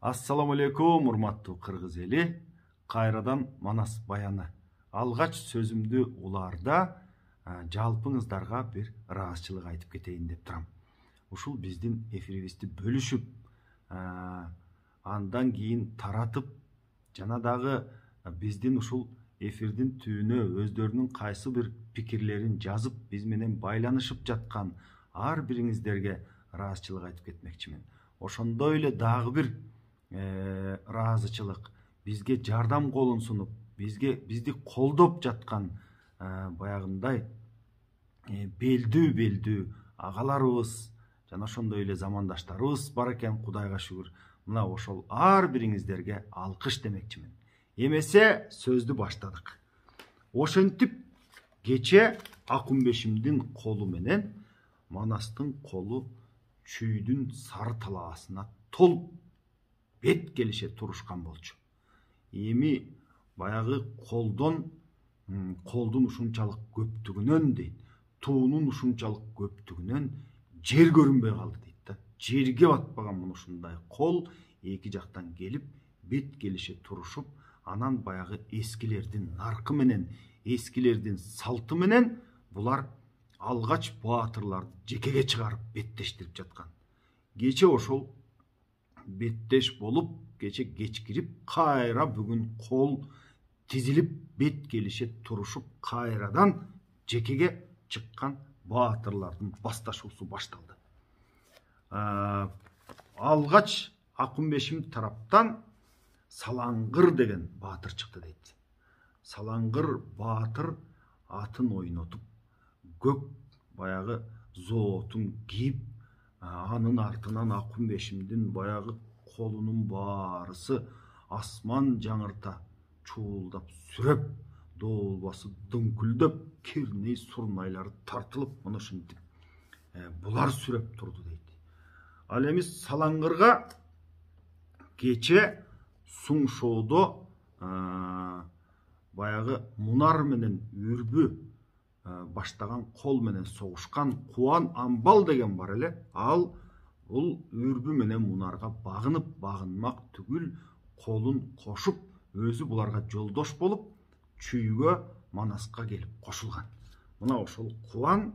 Assalamu алейкум, урматтуу кыргыз эли. Кайрадан Манас баяны. Алгач сөзүмдү уларда жалпыңыздарга бир ыраазычылык айтып кетейин деп турам. Ушул биздин эфирибизди бөлүшүп, андан кийин таратып, жана дагы биздин ушул эфирдин түбүнө өздөрүнүн кайсы бир пикирлерин жазып, биз менен байланышып жаткан ар бириңиздерге ыраазычылык айтып кетмекчимин. Ошондой эле дагы бир ыраазычылык бизге жардам колун сунуп, бизди колдоп жаткан баягындай белдүү агаларыбыз жана ошондой эле замандаштарыбыз бар экен, Кудайга шүгүр. Мына ошол ар бириңиздерге алкыш демекчимин. Эмесе сөздү баштадык. Ошентип кече Акунбешимдин колу менен Манастын колу чүйдүн сары талаасына толуп бет келише турушкан болчу. Эми баягы колдун ушунчалык көптүгүнөн дейт, туунун ушунчалык көптүгүнөн жер көрүнбөй калды дейт да. Жерге батпаган мына ушундай кол эки жактан келип бет келише турушуп, анан баягы эскилердин наркы менен, эскилердин салты менен булар алгач баатырларды жекеге чыгарып беттештирип жаткан. Кече ошол беттеш болуп, кече кечкирип, кайра бүгүн кол тизилип бет келише турушуп, кайрадан жекеге чыккан баатырлардын басташуусу башталды. Алгач Акунбешим тараптан Салаңгыр деген баатыр чыкты дейт. Салаңгыр баатыр атын ойнотуп, көк баягы зоотун кийип, анын артынан Акунбешимдин баягы колунун баарысы асман жаңырта чуулдап сүрөп, доолбасы дүңкүлдөп, кирней сурнайлары тартылып, мына ушинтип булар сүрөп турду дейт. Ал эми Салаңгырга кече Суңшоодо баягы Мунар менен Үрбү баштаган кол менен согушкан Кубан Амбал деген бар эле. Ал бул Үрбү менен Мунарга багынып, багынмак түгүл колун кошуп, өзү буларга жолдош болуп, чүйгө Манаска келип кошулган. Мына ошол Кубан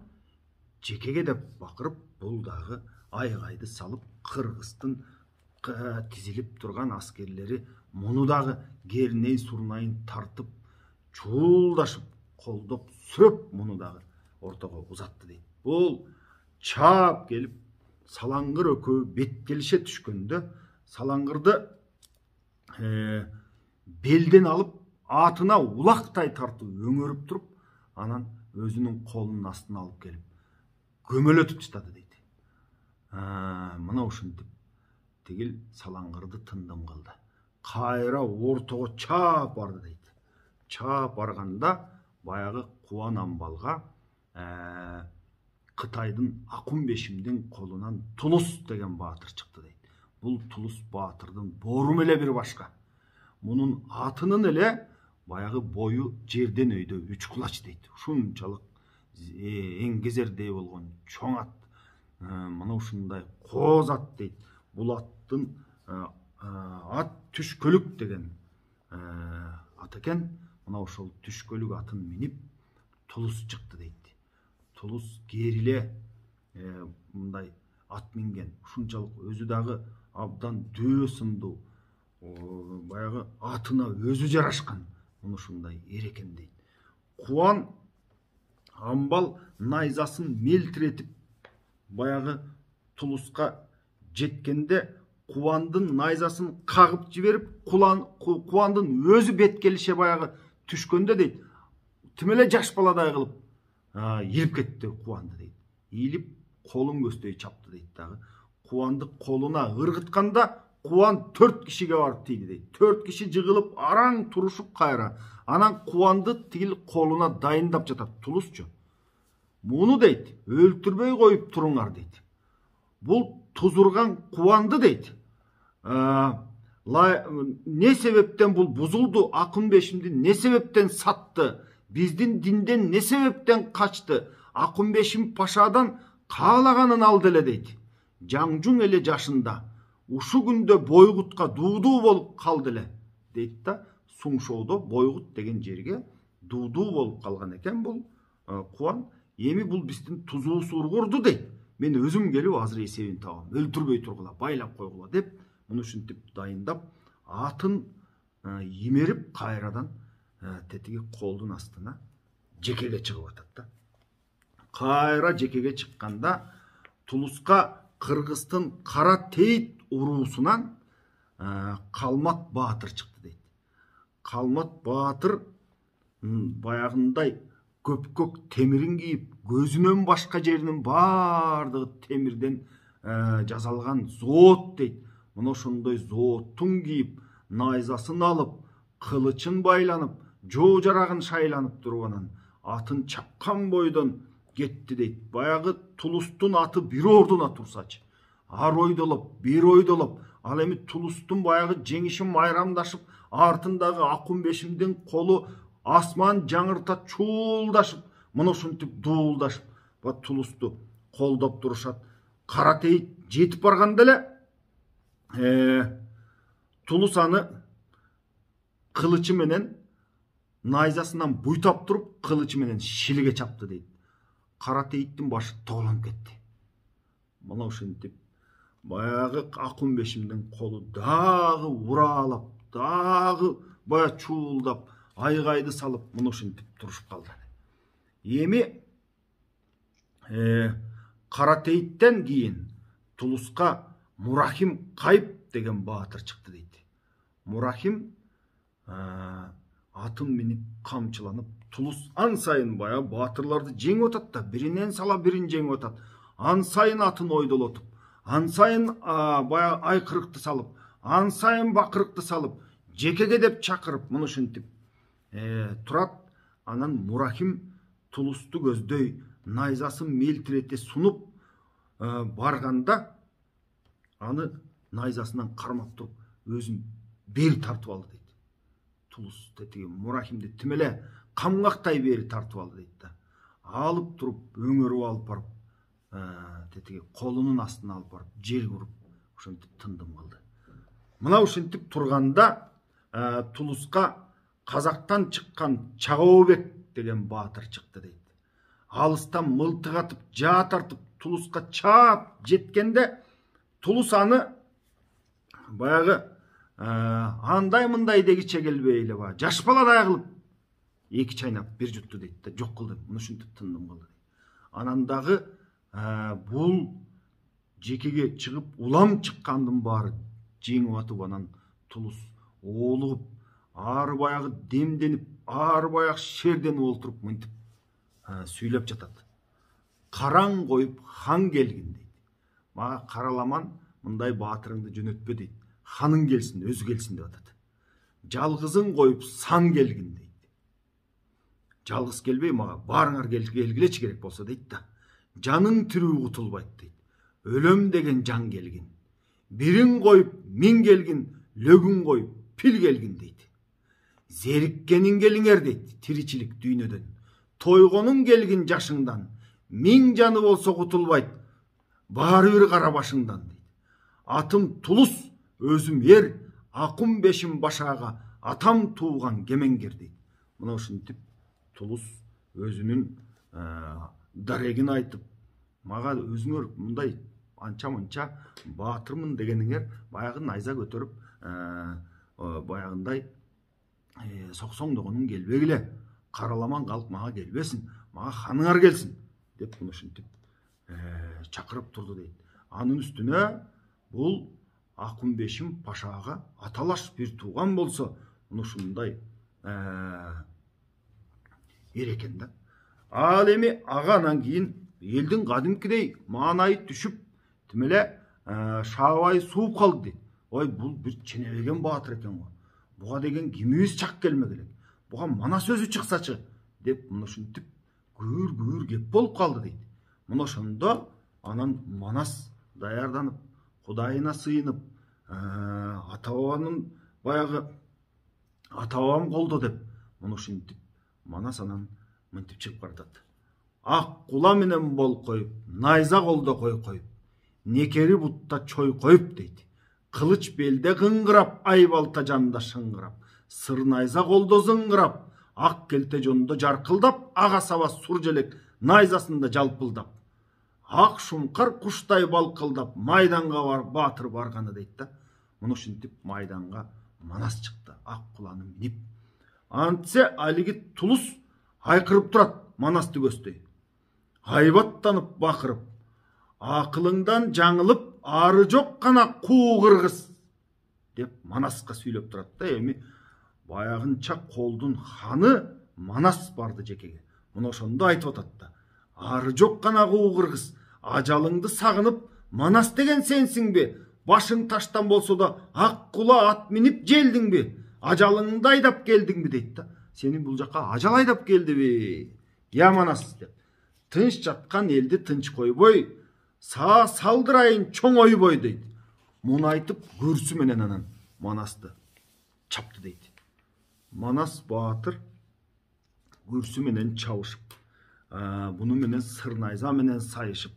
жекеге деп бакырып, бул дагы айгайды салып, Кыргыздын тизилип турган аскерлери муну дагы керней сурнайын тартып, чуулдашып, колдоп, сүрөп, муну дагы ортого узатты дейт. Бул чаап келип, Салаңгыр экөө бет келише түшкөндө, Салаңгырды белден алып, атына улактай тартып өңөрүп туруп, анан өзүнүн колунун астына алып келип, көмөлөтүп таштады дейт. Мына ушинтип тигил Салаңгырды тындым кылды. Кайра ортого чаап барды дейт. Чаап барганда баягы Кубан Амбалга Кытайдын Акунбешимдин колунан Тулус деген баатыр чыкты дейт. Бул Тулус баатырдын боорум эле бир башка. Мунун атынын эле баягы бою жерден өйдө 3 кулач дейт. Ушунчалык эңгезердей болгон чоң ат. Мына ушундай кооз ат дейт. Бул аттын ат Түшкөлүк деген ат экен. Мына ошол Түшкөлүк атын минип Тулус чыкты дейт. Тулус кериле мындай ат минген. Ушунчалык өзү дагы абдан дөө сындуу, баягы атына өзү жарашкан. Муну ушундай эрекен дейт. Кубан Амбал найзасын мелтиретип баягы Тулуска жеткенде, Кубандын найзасын кагып жиберип, Кубандын өзү бет келише баягы түшкөндө дейт, тим эле жаш баладай кылып ийилип кетти Кубанды дейт. Ийилип колун көздөй чапты дейт дагы. Кубанды колуна ыргытканда Кубан 4 кишиге барып тийди дейт. 4 киши жыгылып араң турушуп кайра. Анан Кубанды тигил колуна дайындап жатат Тулусчу. Муну дейт, өлтүрбөй коюп туруңар дейт. Бул тузурган Кубанды дейт. Не себептен бул бузулду? Акунбешимди не себептен сатты? Биздин динден не себептен качты? Акунбешим пашадан каалаганын алды эле дейт. Жаңжуң эле жашында Ушу күндө Бойгутка дуудуу болуп калды эле дейт да. Суңшоодо Бойгут деген жерге дуудуу болуп калган экен бул Кубан. Эми бул биздин тузуу сургурду дейт. Мен өзүм келип азыр эсебин табам. Өлтүрбөй тургула, байлап койгула деп, муну ушинтип дайындап, атын имерип кайрадан тетиги колдун астына жекеге чыгып атат да. Кайра жекеге чыкканда Тулуска Кыргыздын Кара Тейит уруусунан Калмат Баатыр чыкты дейт. Калмат Баатыр баягындай көпкөк темирин кийип, көзүнөн башка жеринин баардыгы темирден жасалган зоот дейт. Мына ошондой зооттун кийип, найзасын алып, кылычын байланып, жоо жарагын шайланып туруп анан атын чапкан бойдон кетти дейт. Баягы Тулустун аты бир ордуна турсачы. Ар ойдолоп, бир ойдолоп, ал эми Тулустун баягы жеңишин майрамдашып, артындагы Акунбешимдин колу асман жаңырта чуулдашып, мына ушинтип дуулдашып, Тулусту колдоп турушат. Кара Тейит жетип барганда эле Тулус аны кылычы менен найзасынан буйтап туруп, кылычы менен шилиге чапты дейт. Кара Тейиттин башы тоолонуп кетти. Мына ушинтип баягы Акунбешимдин колу дагы уралап, дагы бая чуулдап, айгайды салып, мына ушинтип турушуп калды. Эми Кара Тейиттен кийин Тулуска Мурахим Кайып деген баатыр чыкты дейт. Мурахим атын минип камчыланып, Тулус ан сайын бая баатырларды жеңип атат да, биринен сала бирин жеңип атат. Ан сайын атын ойдолотуп, ан сайын бая айкырыкты салып, ан сайын бакырыкты салып, жекеге деп чакырып, мына ушинтип турат. Анан Мурахим Тулусту көздөй найзасын мелтирете сунуп барганда аны найзасынан кармап туруп өзүн бери тартып алды дейт. Тулус тетиги Мурахимди тим эле камгактай бери тартып алды дейт да. Алып туруп өңөрүп алып барып тетиги колунун астына алып барып жерге уруп ошентип тындым кылды. Мына ушинтип турганда Тулуска Казактан чыккан Чагообек деген баатыр чыкты дейт. Алыстан мылтык атып, жаа тартып Тулуска чаап жеткенде Тулус аны баягы андай мындай дегиче келбей эле ба, жаш баладай кылып эки чайнап бир жутту дейт да, жок кылды. Мына ушинтип тындым кылды. Анан дагы бул жекеге чыгып улам чыккандын баары жеңип атып, анан Тулус оолугуп, ары баягы демденип, ары баягы шерденип олтуруп мынтип сүйлөп жатат. Караң коюп хан келгин дейт. Мага караламан мындай баатырыңды жөнөтпө дейт. Ханың келсин, өзү келсин деп атат. Жалгызың коюп сан келгин дейт. Жалгыз келбей мага баарыңар келгилечи керек болсо дейт да. Жаның тирүү кутулбайт дейт. Өлөм деген жан келгин. Бирин коюп миң келгин, лөгүн коюп пил келгин дейт. Зериккениң келиңер дейт, тиричилик дүйнөдөн. Тойгонуң келгин жашыңдан, миң жаны болсо кутулбайт, баары бир кара башыңдан дейт. Атым Тулус, өзүм ер, Акунбешим башаага атам тууган кемеңгер дейт. Мына ушинтип Тулус өзүнүн дарегин айтып, мага өзүңөр мындай анча-мынча баатырмын дегениңер баягы найза көтөрүп баягындай соксоңдогонуң келбегиле, караламан калк мага келбесин, мага ханыңар келсин деп мына ушинтип чакырып турду дейт. Анын үстүнө бул Акунбешим пашаага аталаш бир тууган болсо, мына ушундай эрекен да. Ал эми ага анан кийин элдин кадимкидей маанайы түшүп, тим эле шаабайы сууп калды дейт. Ой, бул бир ченебеген баатыр экен го. Буга деген кимибиз чак келмек элек. Буга Манас өзү чыксачы деп мына ушинтип күр кеп болуп калды дейт. Мына ошондо анан Манас даярданып, Кудайына сыйынып, ата бабанын баягы ата бабам колдо деп мына ушинтип Манас анан мынтип чыгып баратат. Ак кула менен бол коюп, найза колдо кой коюп, некери бутта чой коюп дейт. Кылыч белде кыңгырап, айбалта жанында шыңгырап, сырнайза колдо зыңгырап, ак келте жонда жаркылдап, ага саба сур желек найзасында жалпылдап, ак шумкар куштай балкылдап, майданга бар батыр барганы дейт да. Муну ушинтип майданга Манас чыкты, ак куланы минип. Антсе алиги Тулус айкырып турат Манасты көздөй. Айбаттанып бакырып, акылыңдан жаңылып, ары жок кана куу кыргыз деп Манаска сүйлөп турат да. Эми баягынча колдун ханы Манас барды жекеге. Муну ошондо айтып атат да. Ары жок кана куу кыргыз, ажалыңды сагынып, Манас деген сенсиңби? Башың таштан болсо да ак кула ат минип желдиңби? Ажалыңды айдап келдиңби дейт да. Сени бул жака ажал айдап келдиби? Я Манас деп. Тынч жаткан элди тынч койбой, саа салдырайын чоң ойбой дейт. Муну айтып күрсү менен анан Манасты чапты дейт. Манас баатыр күрсү менен чабышып, буну менен сырнайза менен сайышып,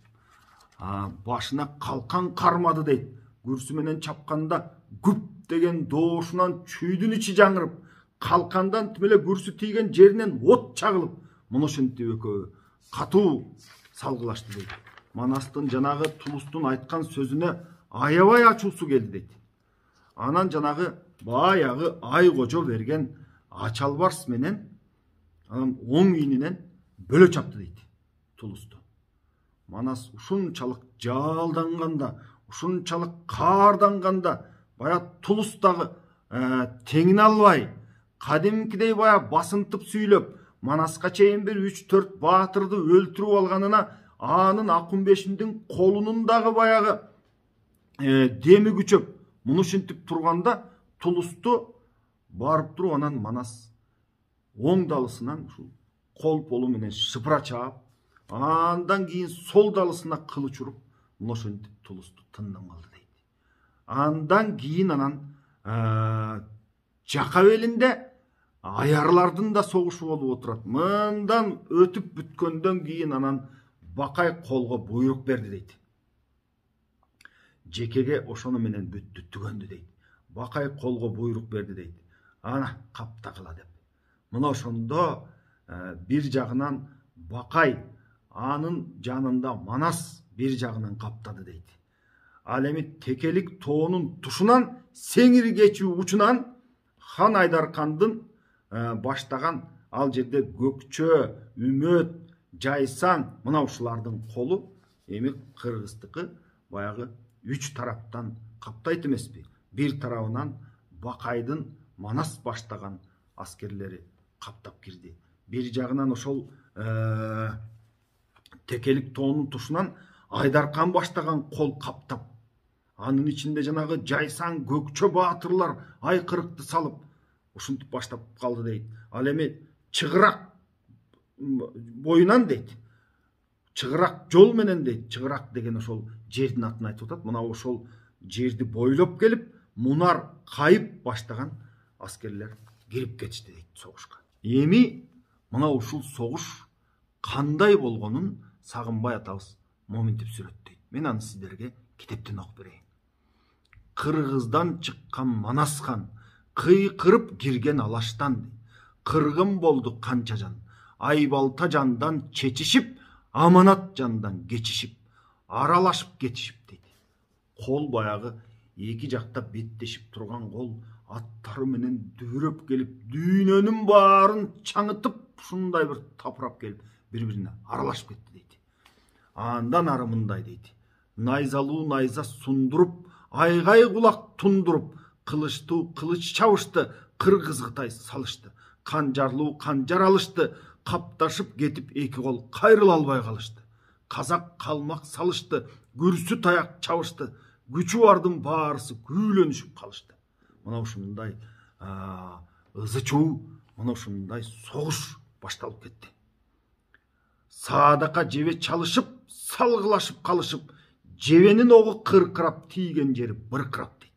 башына калкан кармады дейт. Күрсү менен чапканда күп деген доошунан чүйдүн ичи жаңырып, калкандан тимеле күрсү тийген жеринен от чагылып, муну ушинтип экөө катуу салгылашты дейт. Манастын жанагы Тулустун айткан сөзүнө аябай ачуусу келди дейт. Анан жанагы баягы айгожо берген ачалбарс менен анан оң ийнинен бөлө чапты дейт Тулусту. Манас ушунчалык жалданганда, ушунчалык каарданганда, бая Тулус дагы теңин албай, кадимкидей бая басынтып сүйлөп, Манаска чейин бир 3-4 баатырды өлтүрүп алганына, анын Акунбешимдин колунун дагы баягы деми күчөп, муну ушинтип турганда Тулусту барып туруп анан Манас оң далысынан ушул кол полу менен шыпыра чаап, андан кийин сол далысына кылыч уруп, муну ошентип Тулусту тындым кылды дейт. Андан кийин анан жака белинде аярлардын да согушу болуп отурат. Мындан өтүп бүткөндөн кийин анан Бакай колго буйрук берди дейт. Жекеге ошону менен бүттү, түгөндү дейт. Бакай колго буйрук берди дейт. Ана каптагыла деп. Мына ошондо бир жагынан Бакай, анын жанында Манас бир жагынан каптады дейт. Ал эми Текелик тоонун тушунан сеңир кечүү учунан хан Айдаркандын баштаган ал жерде Көкчө, Үмөт, Жайсан, мына ушулардын колу эми кыргыздыкы баягы 3 тараптан каптайт эмеспи? Бир тарабынан Бакайдын Манас баштаган аскерлери каптап кирди. Бир жагынан ошол Текелик тоонун тушунан Айдаркан баштаган кол каптап, анын ичинде жанагы Жайсан, Көкчө баатырлар айкырыкты салып, ушинтип баштап калды дейт. Ал эми чыгырак боюнан дейт. Чыгырак жол менен дейт. Чыгырак деген ошол жердин атын айтып атат. Мына ошол жерди бойлоп келип, Мунар кайып баштаган аскерлер кирип кетишти дейт согушка. Эми мына ушул согуш кандай болгонун Сагынбай атабыз моминтип сүрөттөйт. Мен аны сиздерге китептен окуп берейин. Кыргыздан чыккан Манас хан кыйкырып кирген алаштан, кыргын болду канча жан, айбалта жандан чечишип, аманат жандан кечишип, аралашып кетишип дейт. Кол баягы эки жакта беттешип турган кол аттары менен дүбүрөп келип, дүйнөнүн баарын чаңытып, ушундай бир тапырап келип, бири-бирине аралашып кетти дейт. Андан ары мындай дейт. Найзалуу найза сундуруп, айгай кулак тундуруп, кылычтуу кылыч чабышты, кыргыз Кытай салышты. Канжарлуу канжар алышты, капташып кетип эки кол кайрыла албай калышты. Казак калмак салышты, күрсү таяк чабышты, күчү бардын баарысы күүлөнүшүп калышты. Мына ушундай ызы чуу, мына ушундай согуш башталып кетти. Саадака жебе чалышып, салгылашып калышып, жебенин огу кыркырап, тийген жери быркырап дейт.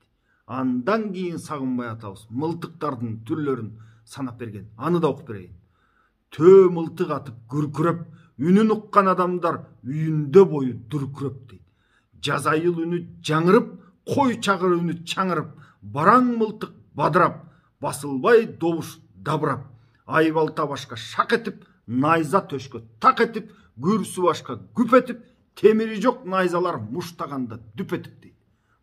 Андан кийин Сагынбай атабыз мылтыктардын түрлөрүн санап берген. Аны да окуп берейин. Төө мылтык атып күркүрөп, үнүн уккан адамдар үйүндө бою дүркүрөп дейт. Жазайыл үнү жаңырып, қой чағыр үні чаңырып, бараң мылтық бадырап, басылбай добуш дабырап, айбалта башка шақ етіп, найза төшкө так етіп, күрсі башка күп етіп, темiri жоқ найзалар мұштағанда дүп етіп дейді.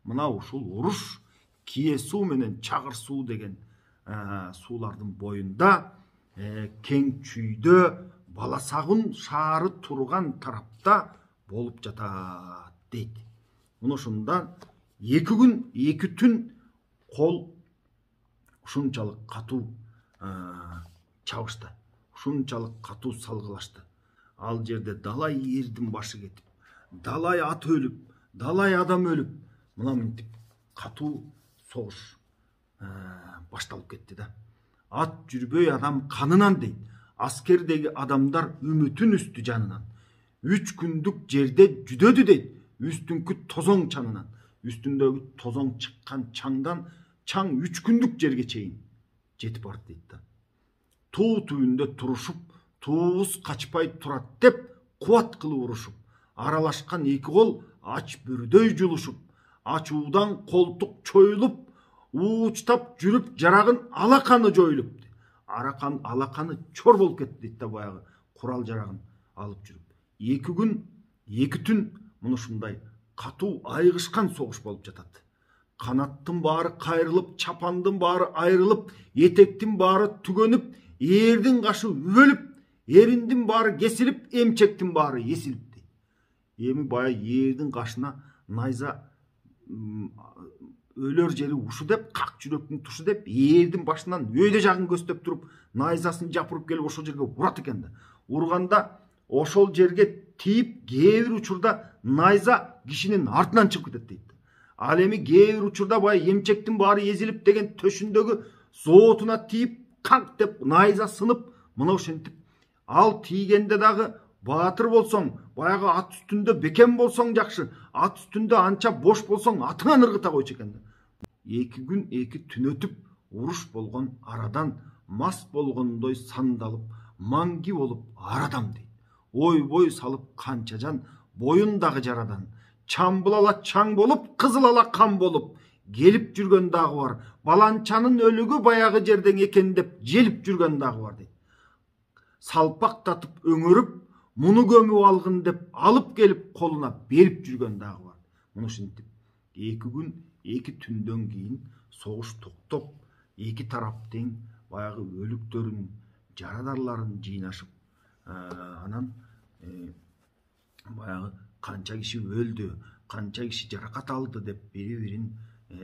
Мына ушул уруш Кие суу менен Чагыр суу деген суулардын бойунда кең чүйдө Баласагын шаары турган тарапта болуп жатат дейт. Ушундан 2 күн 2 түн кол ушунчалык катуу чабышты, ушунчалык катуу салгылашты. Ал жерде далай эрдин башы кетип, далай ат өлүп, далай адам өлүп, мына мынтип катуу согуш башталып кетти да. Ат жүрбөй адам канынан дейт. Аскердеги адамдар үмүтүн үстү жанынан. 3 күндүк жерде жүдөдү дейт. Үстүңкү тозоң чанынан. Үстүндөгү тозоң чыккан чаңдан чаң 3 күндүк жерге чейин жетип барды дейт да. Туу түбүндө турушуп, туубуз качпай турат деп кубат кылып урушуп, аралашкан 2 кол ач бүрдөй жулушуп, ачуудан колтук чоюлуп, уучтап жүрүп жарагын алаканы жоюлуп. Алаканы чор болуп кетти дейт да, баягы курал жарагын алып жүрүп. 2 күн 2 түн мына ушундай катуу айгышкан согуш болуп жатат. Канаттын баары кайрылып, чапандын баары айрылып, этектин баары түгөнүп, эрдин кашы өлүп, эриндин баары кесилип, эмчектин баары эсилип дейт. Эми бая эрдин кашына найза өлөр жери ушу деп, как жүрөктүн тушу деп, эрдин башынан өйдө жагын көздөп туруп, найзасын жапырып келип ошол жерге урат экен да. Урганда ошол жерге тийип, кээ бир учурда найза кишинин артынан чыгып кетет дейт. Ал эми кээ бир учурда бай эмчектин баары эзилип деген төшүндөгү зоотуна тийип, канк деп найза сынып, мына ошентип ал тийгенде дагы баатыр болсоң, баягы ат үстүндө бекем болсоң жакшы, ат үстүндө анча бош болсоң атыңан ыргыта койчу экен. 2 күн 2 түн өтүп, уруш болгон арадан мас болгондой сандалып, маңги болуп арадам дейт. Ой бой салып канча жан боюндагы жарадан, чамбылала чаң болуп, кызылала кан болуп келип жүргөн дагы бар. Баланчанын өлүгү баягы жерден экен деп желип жүргөн дагы бар дейт. Салпактатып өңөрүп, муну көмүп алгын деп алып келип колуна берип жүргөн дагы бар. Муну ушинтип 2 күн 2 түндөн кийин согуш токтоп, 2 тараптын баягы өлүктөрүн, жарадарларын жыйнашып, анан баягы канча киши өлдү, канча киши жаракат алды деп бири-бирин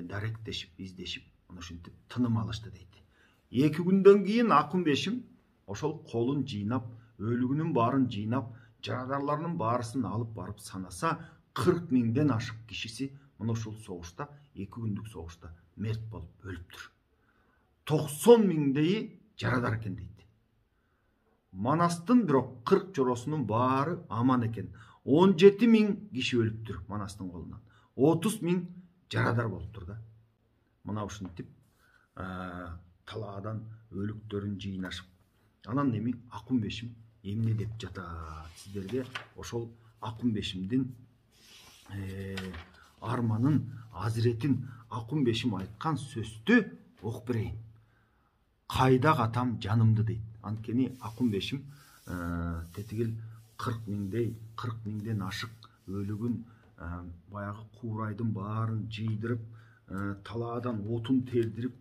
даректешип, издешип, ушинтип тыным алышты дейт. 2 күндөн кийин Акунбешим ошол колун жыйнап, өлүгүнүн баарын жыйнап, жарадарларынын баарысын алып барып санаса, 40 миңден ашык кишиси мына ушул согушта, 2 күндүк согушта мерт болуп өлүптүр. 90 миңдейи жарадар экен дейт. Манастын бирок 40 жоросунун баары аман экен. 17 миң киши өлүптүр Манастын колунан. 30 миң жарадар болуптур да. Мына ушинтип талаадан өлүктөрүн жыйнашып, анан эми Акунбешим эмне деп жатат сиздерге ошол Акунбешимдин арманын, азиретин Акунбешим айткан сөздү окуп берейин. Кайда катам жанымды дейт. Анткени Акунбешим тетигил 40 миңден ашык өлүгүн баягы куурайдын баарын жыйдырып, талаадан отун тердирип,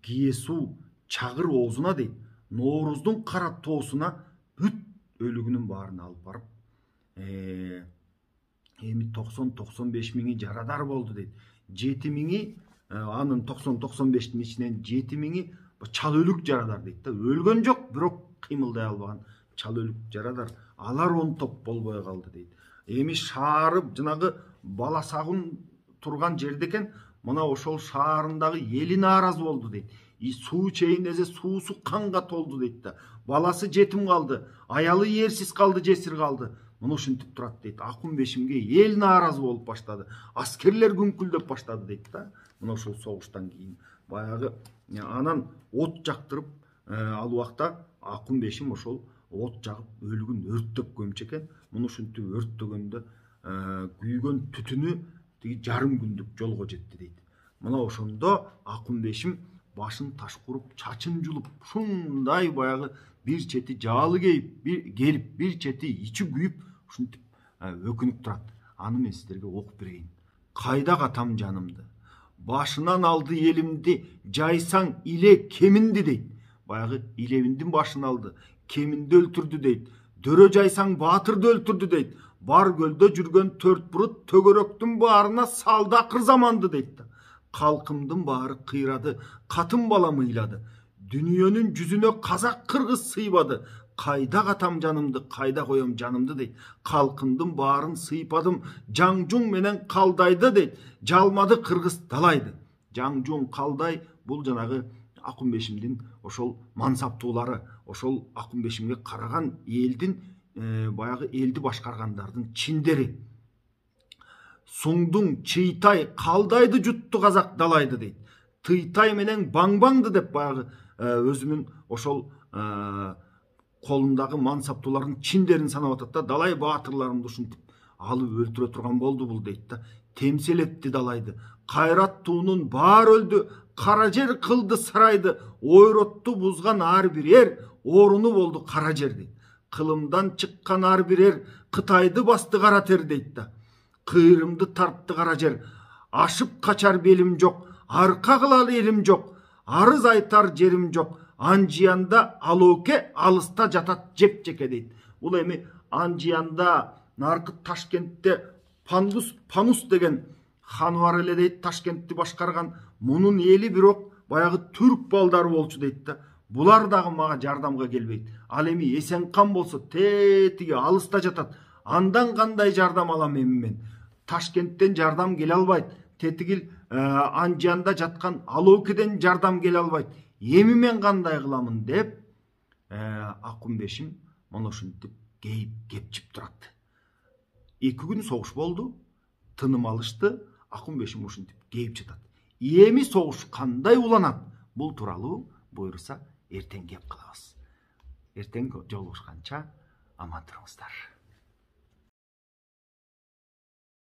Кие суу Чагыр оозуна дейт, Норуздун кара тоосуна бүт өлүгүнүн баарын алып барып, эми 90-95 миңи жарадар болду дейт. 7 миңи, анын 90-95тин ичинен 7 миңи чал өлүк жарадар дейт да. Өлгөн жок, бирок кыймылдай албаган чал өлүк жарадар. Алар он топ болбой калды дейт. Эми шаарып жанагы Баласагын турган жерде экен, мына ошол шаарындагы эли нааразы болду дейт. Суу чейин эзе суусу канга толду дейт да. Баласы жетим калды, аялы эрсиз калды, жесир калды. Муну ушинтип турат дейт. Акунбешимге эл нааразы болуп баштады. Аскерлер күңкүлдөп баштады дейт да. Мына ошол согуштан кийин баягы анан от жактырып, ал убакта Акунбешим ошол от жагып өлүгүн өрттөп көмчү экен. Муну ушинтип өрттөгөндө күйгөн түтүнү тиги жарым күндүк жолго жетти дейт. Мына ошондо Акунбешим башын таш куруп, чачын жулуп, ушундай баягы бир чети жаалы келип, бир чети ичи күйүп, ушинтип өкүнүп турат. Аны мен сиздерге окуп берейин. Кайда катам жанымды, башынан алды элимди, жайсаң иле кеминди дейт. Баягы илебиндин башын алды, кеминди өлтүрдү дейт. Дөрө жайсаң баатырды өлтүрдү дейт. Бар көлдө жүргөн төрт бурут төгөрөктүн баарына салды акыр заманды дейт. Калкымдын баары кыйрады, катын балам ыйлады. Дүниөнүн жүзүнө казак кыргыз сыйбады. Кайда катам жанымды, кайда коем жанымды дейт. Калкымдын баарын сыйпадым, Жаңжуң менен Калдайды дейт. Жалмады кыргыз далайды. Жаңжуң, Калдай бул жанагы Акунбешимдин ошол мансаптуулары, ошол Акунбешимге караган элдин баягы элди башкаргандардын чиндери. Суңдуң Чыйтай Калдайды жутту казак далайды дейт. Тыйтай менен Баңбаңды деп баягы өзүнүн ошол колундагы мансаптуулардын чиндерин санап атат да, далай баатырларымды ушинтип алып өлтүрө турган болду бул дейт да. Темселетти далайды. Кайрат туунун баар өлдү, кара жер кылды сарайды. Ойротту бузган ар бир эр, оруну болду кара жер дейт. Кылымдан чыккан ар бир эр, Кытайды басты кара тер дейт да. Кыйрымды тартты кара жер, ашып качар белим жок, арка кылар элим жок, арыз айтар жерим жок. Анжиянда Алооке алыста жатат жеп-жеке дейт. Бул эми Анжиянда наркы Ташкентте Панус деген хан бар эле дейт, Ташкентти башкарган. Мунун эли бирок баягы түрк балдары болчу дейт да. Булар дагы мага жардамга келбейт. Ал эми Эсенкан болсо тетиги алыста жатат. Андан кандай жардам алам эми мен? Ташкенттен жардам келе албайт. Тетигил Анжиянда жаткан Алоокеден жардам келе албайт. Эми мен кандай кыламын деп Акунбешим мына ушинтип кепчип турат. 2 күн согуш болду, тыным алышты, Акунбешим ушинтип кейип жатат. Эми согуш кандай уланат? Бул тууралуу буйруса эртең кеп калабыз. Эртең жолугушканча аман туруңуздар.